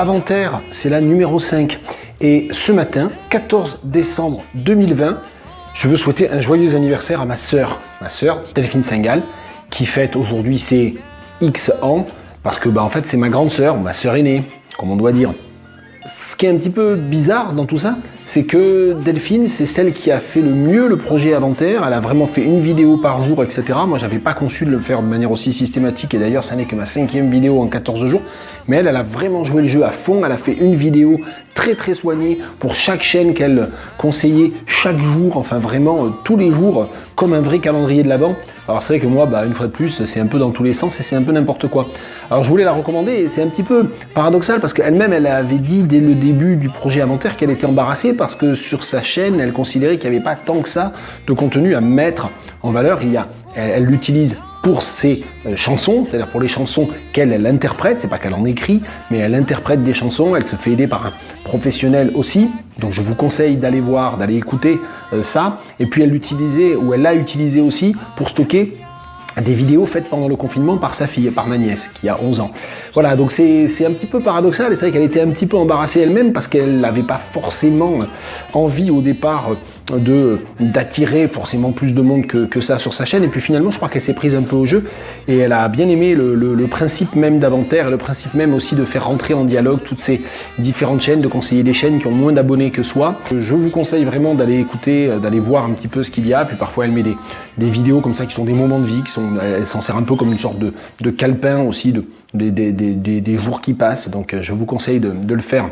Avant-Terre, c'est la numéro 5. Et ce matin, 14 décembre 2020, je veux souhaiter un joyeux anniversaire à ma sœur Delphine Singal, qui fête aujourd'hui ses X ans, parce que en fait c'est ma grande sœur, ma sœur aînée, comme on doit dire. Ce qui est un petit peu bizarre dans tout ça, c'est que Delphine, c'est celle qui a fait le mieux le projet Avant-Terre. Elle a vraiment fait une vidéo par jour, etc. Moi, j'avais pas conçu de le faire de manière aussi systématique, et d'ailleurs, ça n'est que ma 5e vidéo en 14 jours. Mais elle a vraiment joué le jeu à fond. Elle a fait une vidéo très soignée pour chaque chaîne qu'elle conseillait chaque jour, enfin vraiment tous les jours, comme un vrai calendrier de l'Avent. Alors c'est vrai que moi, une fois de plus, c'est un peu dans tous les sens et c'est un peu n'importe quoi. Alors je voulais la recommander et c'est un petit peu paradoxal parce qu'elle-même, elle avait dit dès le début du projet Avant-Terre qu'elle était embarrassée parce que sur sa chaîne, elle considérait qu'il n'y avait pas tant que ça de contenu à mettre en valeur. Elle l'utilise pour ses chansons, c'est-à-dire pour les chansons qu'elle interprète, c'est pas qu'elle en écrit, mais elle interprète des chansons, elle se fait aider par un professionnel aussi, donc je vous conseille d'aller voir, d'aller écouter ça, et puis elle l'a utilisé aussi pour stocker des vidéos faites pendant le confinement par sa fille, par ma nièce, qui a 11 ans. Voilà, donc c'est un petit peu paradoxal, et c'est vrai qu'elle était un petit peu embarrassée elle-même, parce qu'elle n'avait pas forcément envie au départ d'attirer forcément plus de monde que ça sur sa chaîne, et puis finalement je crois qu'elle s'est prise un peu au jeu, et elle a bien aimé le principe même d'Avant-Terre, et le principe même aussi de faire rentrer en dialogue toutes ces différentes chaînes, de conseiller des chaînes qui ont moins d'abonnés que soi. Je vous conseille vraiment d'aller écouter, d'aller voir un petit peu ce qu'il y a, puis parfois elle met des vidéos comme ça qui sont des moments de vie, elle s'en sert un peu comme une sorte de calepin aussi, des jours qui passent, donc je vous conseille de le faire.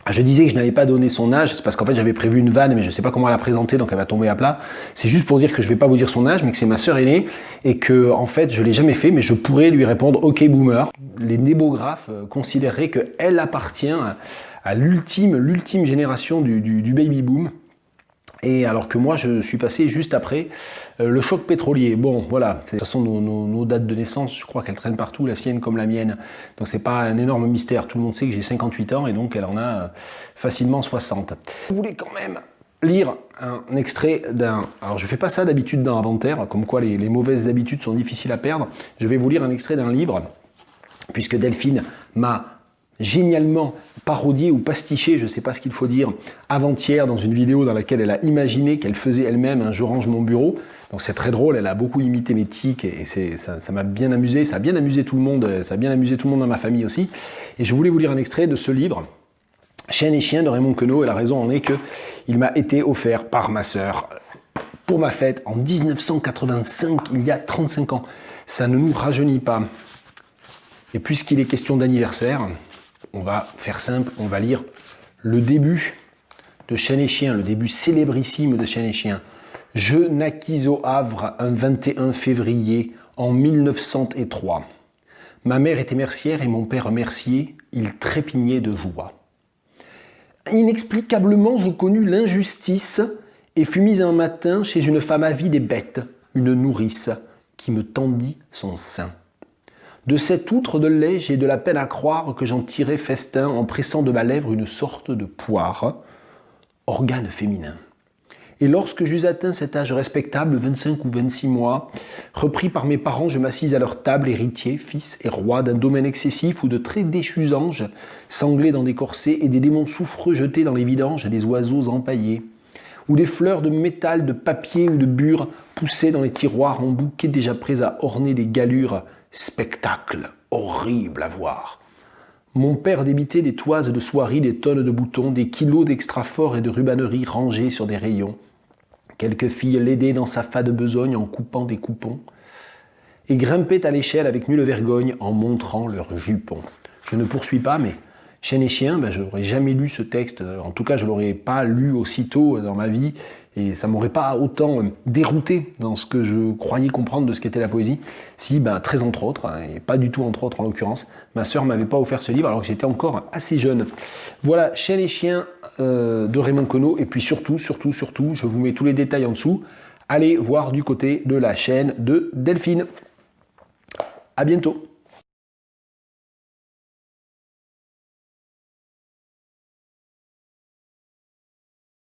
Je disais que je n'avais pas donné son âge, c'est parce qu'en fait j'avais prévu une vanne, mais je ne sais pas comment la présenter, donc elle va tomber à plat. C'est juste pour dire que je ne vais pas vous dire son âge, mais que c'est ma sœur aînée, et que en fait je ne l'ai jamais fait, mais je pourrais lui répondre « Ok boomer ». Les débographes considéreraient qu'elle appartient à l'ultime génération du baby boom. Et alors que moi, je suis passé juste après le choc pétrolier. Bon, voilà, de toute façon, nos dates de naissance, je crois qu'elles traînent partout, la sienne comme la mienne. Donc c'est pas un énorme mystère. Tout le monde sait que j'ai 58 ans et donc elle en a facilement 60. Je voulais quand même lire un extrait d'un... Alors je fais pas ça d'habitude dans Avant-Terre, comme quoi les mauvaises habitudes sont difficiles à perdre. Je vais vous lire un extrait d'un livre, puisque Delphine m'a génialement parodié ou pastiché, je ne sais pas ce qu'il faut dire, avant-hier dans une vidéo dans laquelle elle a imaginé qu'elle faisait elle-même un « Je range mon bureau ». Donc c'est très drôle, elle a beaucoup imité mes tics et ça m'a bien amusé, ça a bien amusé tout le monde, ça a bien amusé tout le monde dans ma famille aussi. Et je voulais vous lire un extrait de ce livre, Chien et chien de Raymond Queneau, et la raison en est qu'il m'a été offert par ma sœur pour ma fête en 1985, il y a 35 ans. Ça ne nous rajeunit pas. Et puisqu'il est question d'anniversaire, on va faire simple, on va lire le début de Chien et Chien, le début célébrissime de Chien et Chien. Je naquis au Havre un 21 février en 1903. Ma mère était mercière et mon père mercier, il trépignait de joie. Inexplicablement, je connus l'injustice et fus mis un matin chez une femme avide et bête, une nourrice, qui me tendit son sein. De cette outre de lait, j'ai de la peine à croire que j'en tirais festin en pressant de ma lèvre une sorte de poire, organe féminin. Et lorsque j'eus atteint cet âge respectable, 25 ou 26 mois, repris par mes parents, je m'assis à leur table, héritier, fils et roi d'un domaine excessif où de très déchus anges, sanglés dans des corsets et des démons souffreux jetés dans les vidanges et des oiseaux empaillés, où des fleurs de métal, de papier ou de bure poussaient dans les tiroirs en bouquets déjà prêts à orner les galures. Spectacle horrible à voir. Mon père débitait des toises de soierie, des tonnes de boutons, des kilos d'extrafort et de rubanerie rangés sur des rayons. Quelques filles l'aidaient dans sa fade besogne en coupant des coupons et grimpaient à l'échelle avec nulle vergogne en montrant leurs jupons. Je ne poursuis pas, mais Chien et Chien, je n'aurais jamais lu ce texte, en tout cas je ne l'aurais pas lu aussitôt dans ma vie, et ça ne m'aurait pas autant dérouté dans ce que je croyais comprendre de ce qu'était la poésie, si, très entre autres, et pas du tout entre autres en l'occurrence, ma sœur ne m'avait pas offert ce livre alors que j'étais encore assez jeune. Voilà, Chien et Chien de Raymond Queneau, et puis surtout, je vous mets tous les détails en dessous, allez voir du côté de la chaîne de Delphine. À bientôt.